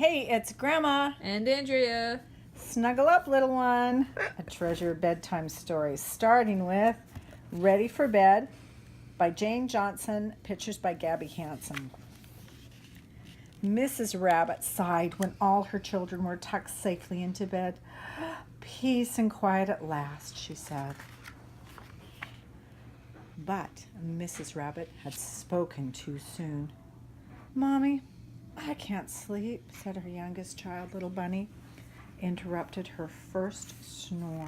Hey, it's Grandma. And Andrea. Snuggle up, little one. A treasure bedtime story, starting with Ready for Bed by Jane Johnson, pictures by Gabby Hansen. Mrs. Rabbit sighed when all her children were tucked safely into bed. Peace and quiet at last, she said. But Mrs. Rabbit had spoken too soon. Mommy, I can't sleep, said her youngest child, little Bunny, interrupted her first snore.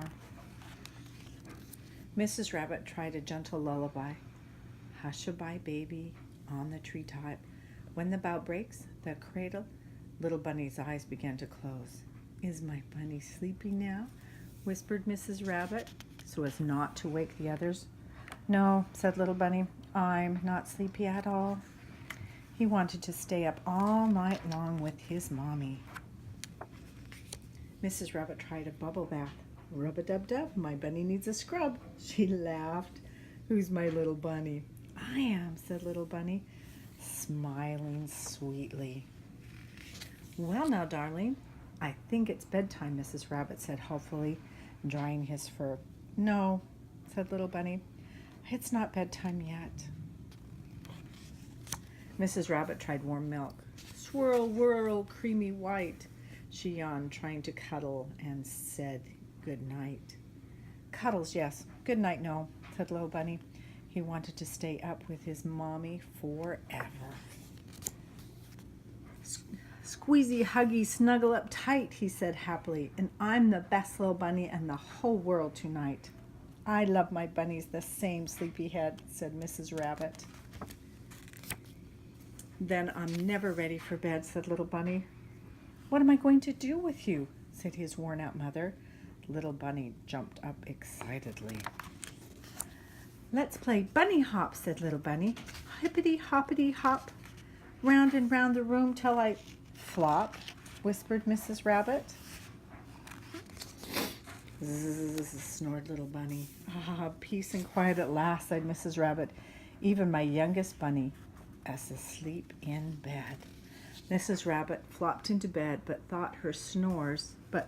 Mrs. Rabbit tried a gentle lullaby. Hush-a-bye, baby, on the treetop. When the bough breaks, the cradle, little Bunny's eyes began to close. Is my bunny sleepy now? Whispered Mrs. Rabbit, so as not to wake the others. No, said little Bunny, I'm not sleepy at all. He wanted to stay up all night long with his mommy. Mrs. Rabbit tried a bubble bath. Rub-a-dub-dub, my bunny needs a scrub. She laughed. Who's my little bunny? I am, said little Bunny, smiling sweetly. Well now, darling, I think it's bedtime, Mrs. Rabbit said hopefully, drying his fur. No, said little Bunny, it's not bedtime yet. Mrs. Rabbit tried warm milk. Swirl, whirl, creamy white. She yawned, trying to cuddle, and said good night. Cuddles, yes. Good night, no, said little Bunny. He wanted to stay up with his mommy forever. Squeezy, huggy, snuggle up tight, he said happily, and I'm the best little bunny in the whole world tonight. I love my bunnies the same, sleepyhead, said Mrs. Rabbit. Then I'm never ready for bed, said little Bunny. What am I going to do with you? Said his worn-out mother. Little Bunny jumped up excitedly. Let's play bunny hop, said little Bunny. Hippity hoppity hop. Round and round the room till I flop, whispered Mrs. Rabbit. Zzz, snored little Bunny. Ah, peace and quiet at last, sighed Mrs. Rabbit. Even my youngest bunny is asleep in bed. Mrs. Rabbit flopped into bed, but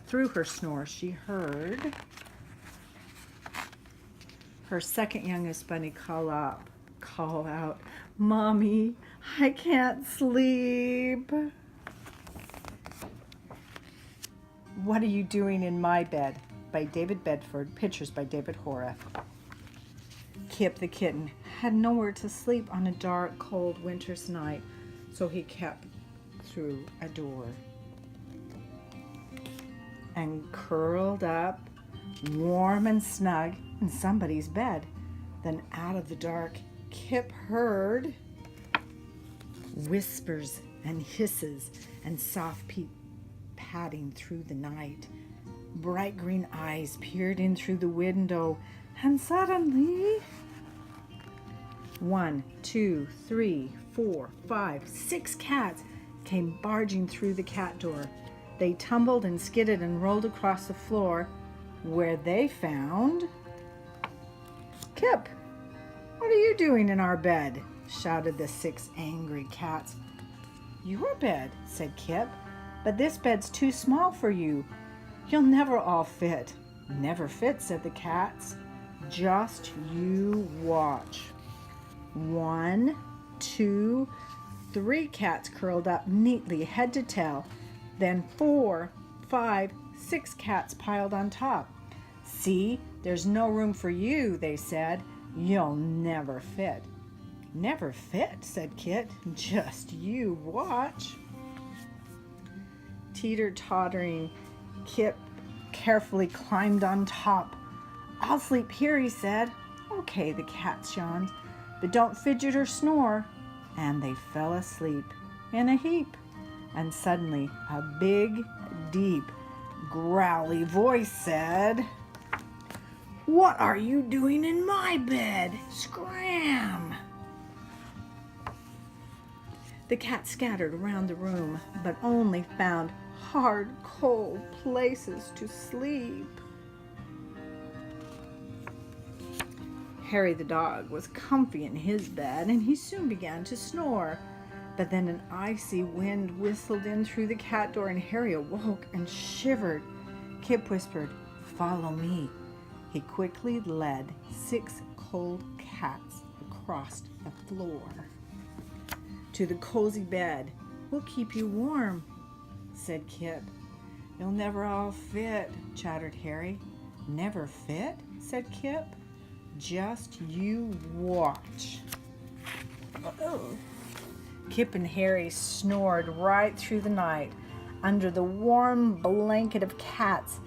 through her snores she heard her second youngest bunny call out, Mommy, I can't sleep. What are you doing in my bed? By David Bedford, pictures by David Horace. Kip the kitten had nowhere to sleep on a dark, cold winter's night, so he kept through a door and curled up, warm and snug, in somebody's bed. Then out of the dark, Kip heard whispers and hisses and soft padding through the night. Bright green eyes peered in through the window, and suddenly 1, 2, 3, 4, 5, 6 cats came barging through the cat door. They tumbled and skidded and rolled across the floor, where they found Kip. What are you doing in our bed? Shouted the 6 angry cats. Your bed, said Kip, but this bed's too small for you. You'll never all fit. Never fit, said the cats. Just you watch. 1, 2, 3 cats curled up neatly head to tail. Then 4, 5, 6 cats piled on top. See, there's no room for you, they said. You'll never fit. Never fit, said Kit. Just you watch. Teeter-tottering, Kip carefully climbed on top. I'll sleep here, he said. Okay, the cats yawned, but don't fidget or snore. And they fell asleep in a heap. And suddenly a big, deep, growly voice said, What are you doing in my bed? Scram! The cats scattered around the room, but only found hard, cold places to sleep. Harry the dog was comfy in his bed, and he soon began to snore. But then an icy wind whistled in through the cat door, and Harry awoke and shivered. Kip whispered, "Follow me." He quickly led 6 cold cats across the floor to the cozy bed. "We'll keep you warm," said Kip. "You'll never all fit," chattered Harry. "Never fit?" said Kip. "Just you watch." Uh-oh. Kip and Harry snored right through the night under the warm blanket of cats,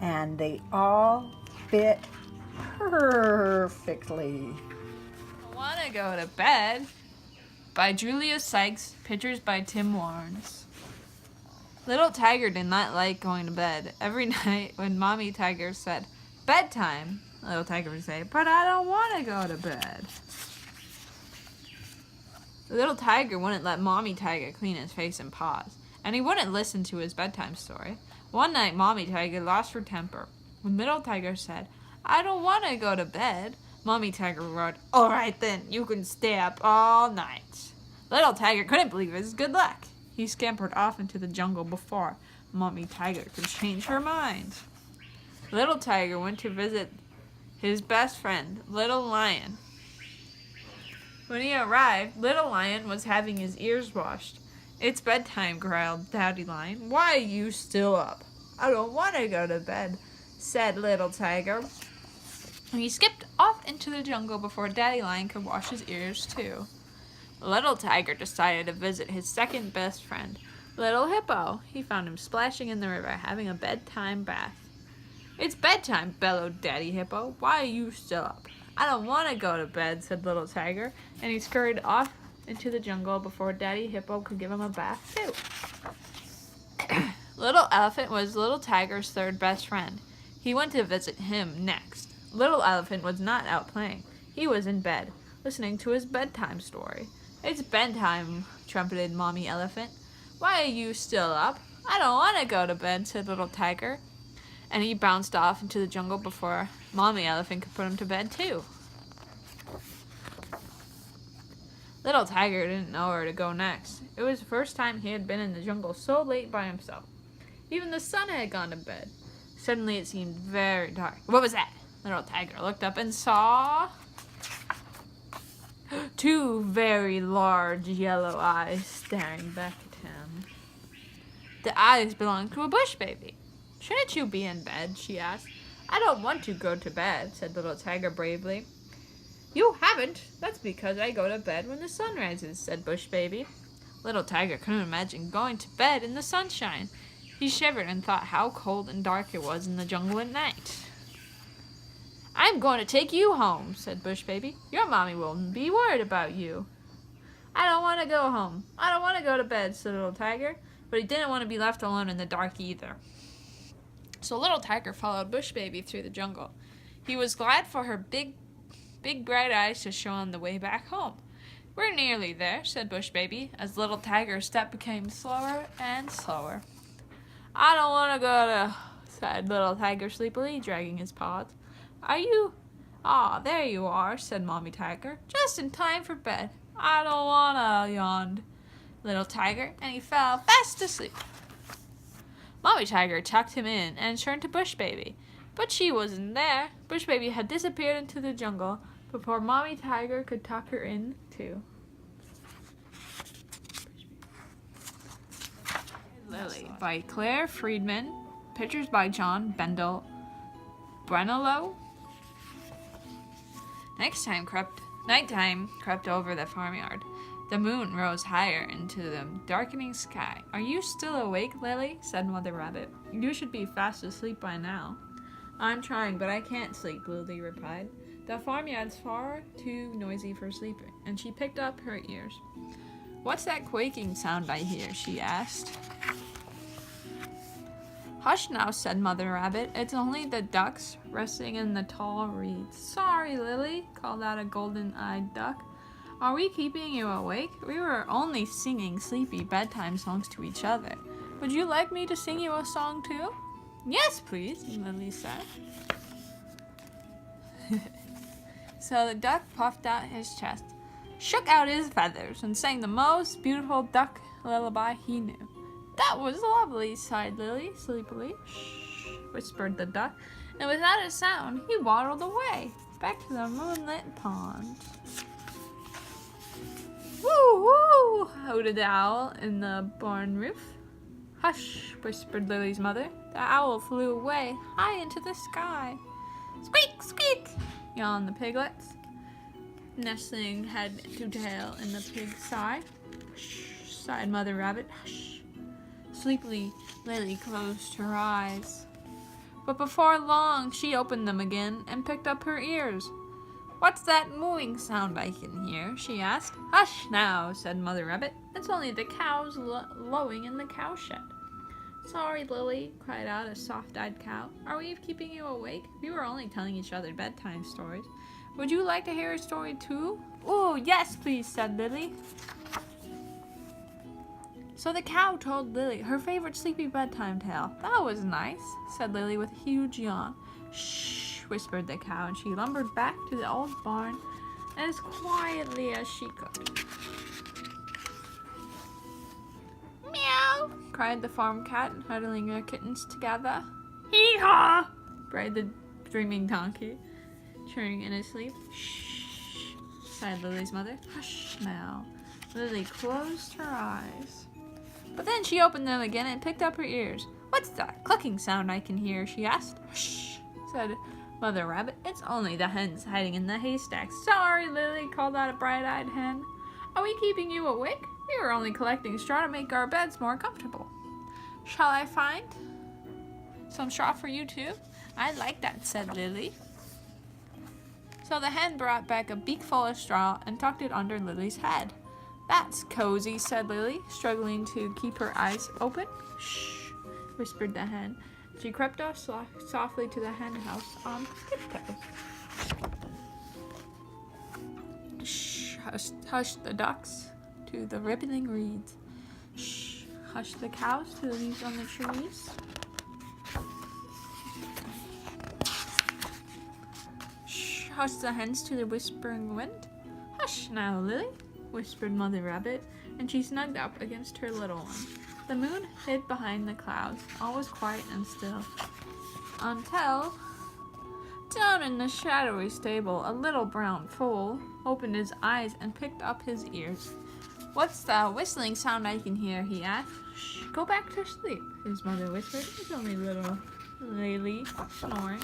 and they all fit perfectly. I Want to Go to Bed by Julia Sykes, pictures by Tim Warnes. Little Tiger did not like going to bed. Every night when Mommy Tiger said, "Bedtime," Little Tiger would say, "But I don't want to go to bed." Little Tiger wouldn't let Mommy Tiger clean his face and paws, and he wouldn't listen to his bedtime story. One night, Mommy Tiger lost her temper. When Little Tiger said, "I don't want to go to bed," Mommy Tiger roared, "All right then, you can stay up all night." Little Tiger couldn't believe his good luck. He scampered off into the jungle before Mommy Tiger could change her mind. Little Tiger went to visit his best friend, Little Lion. When he arrived, Little Lion was having his ears washed. "It's bedtime," growled Daddy Lion. "Why are you still up?" "I don't want to go to bed," said Little Tiger. And he skipped off into the jungle before Daddy Lion could wash his ears too. Little Tiger decided to visit his second best friend, Little Hippo. He found him splashing in the river, having a bedtime bath. "It's bedtime," bellowed Daddy Hippo. "Why are you still up?" "I don't want to go to bed," said Little Tiger, and he scurried off into the jungle before Daddy Hippo could give him a bath too. Little Elephant was Little Tiger's third best friend. He went to visit him next. Little Elephant was not out playing. He was in bed, listening to his bedtime story. "It's bedtime," trumpeted Mommy Elephant. "Why are you still up?" "I don't want to go to bed," said Little Tiger. And he bounced off into the jungle before Mommy Elephant could put him to bed too. Little Tiger didn't know where to go next. It was the first time he had been in the jungle so late by himself. Even the sun had gone to bed. Suddenly it seemed very dark. What was that? Little Tiger looked up and saw 2 very large yellow eyes staring back at him. The eyes belonged to a bush baby. "Shouldn't you be in bed?" she asked. "I don't want to go to bed," said Little Tiger bravely. "You haven't? That's because I go to bed when the sun rises," said Bush Baby. Little Tiger couldn't imagine going to bed in the sunshine. He shivered and thought how cold and dark it was in the jungle at night. "I'm going to take you home," said Bush Baby. "Your mommy will be worried about you." "I don't want to go home. I don't want to go to bed," said Little Tiger. But he didn't want to be left alone in the dark either. So Little Tiger followed Bush Baby through the jungle. He was glad for her big bright eyes to show him the way back home. "We're nearly there," said Bush Baby, as Little Tiger's step became slower and slower. "I don't want to go to," said Little Tiger sleepily, dragging his paws. "Are you? Ah, there you are," said Mommy Tiger. "Just in time for bed." "I don't wanna," yawned Little Tiger, and he fell fast asleep. Mommy Tiger tucked him in and turned to Bush Baby, but she wasn't there. Bush Baby had disappeared into the jungle before Mommy Tiger could tuck her in too. Lily by Claire Friedman, pictures by John Bendel Brunello. Nighttime crept over the farmyard. The moon rose higher into the darkening sky. "Are you still awake, Lily?" said Mother Rabbit. "You should be fast asleep by now." "I'm trying, but I can't sleep," Lily replied. "The farmyard's far too noisy for sleeping," and she picked up her ears. "What's that quaking sound I hear?" she asked. "Hush now," said Mother Rabbit. "It's only the ducks resting in the tall reeds." "Sorry, Lily," called out a golden-eyed duck. "Are we keeping you awake? We were only singing sleepy bedtime songs to each other. Would you like me to sing you a song too?" "Yes, please," Lily said. So the duck puffed out his chest. shook out his feathers, and sang the most beautiful duck lullaby he knew. That was lovely, sighed Lily sleepily. Shh, whispered the duck, and without a sound, he waddled away, back to the moonlit pond. Woo, woo, hooted the owl in the barn roof. Hush, whispered Lily's mother. The owl flew away, high into the sky. Squeak, squeak, yawned the piglets, nestling head to tail in the pig's side. Shh, sighed Mother Rabbit. Hush. Sleepily, Lily closed her eyes. But before long, she opened them again and picked up her ears. What's that mooing sound I can hear? She asked. Hush now, said Mother Rabbit. It's only the cows lowing in the cowshed. Sorry, Lily, cried out a soft-eyed cow. Are we keeping you awake? We were only telling each other bedtime stories. Would you like to hear a story too? Oh, yes, please, said Lily. So the cow told Lily her favorite sleepy bedtime tale. That was nice, said Lily with a huge yawn. Shh, whispered the cow, and she lumbered back to the old barn as quietly as she could. Meow, cried the farm cat, huddling her kittens together. Hee-haw, brayed the dreaming donkey, churning in his sleep. Shh, sighed Lily's mother. Hush now. Lily closed her eyes. But then she opened them again and picked up her ears. What's that clucking sound I can hear? She asked. Shh, said Mother Rabbit. It's only the hens hiding in the haystack. Sorry, Lily, called out a bright-eyed hen. Are we keeping you awake? We were only collecting straw to make our beds more comfortable. Shall I find some straw for you too? I'd like that, said Lily. So the hen brought back a beak full of straw and tucked it under Lily's head. That's cozy, said Lily, struggling to keep her eyes open. Shh, whispered the hen. She crept off softly to the hen house on tiptoes. Shh, hushed the ducks to the rippling reeds. Shh, hushed the cows to the leaves on the trees. Shh, hushed the hens to the whispering wind. Hush now, Lily, whispered Mother Rabbit, and she snugged up against her little one. The moon hid behind the clouds. All was quiet and still. Until, down in the shadowy stable, a little brown foal opened his eyes and picked up his ears. What's the whistling sound I can hear? He asked. Shh, go back to sleep, his mother whispered. It's only little Lily snoring.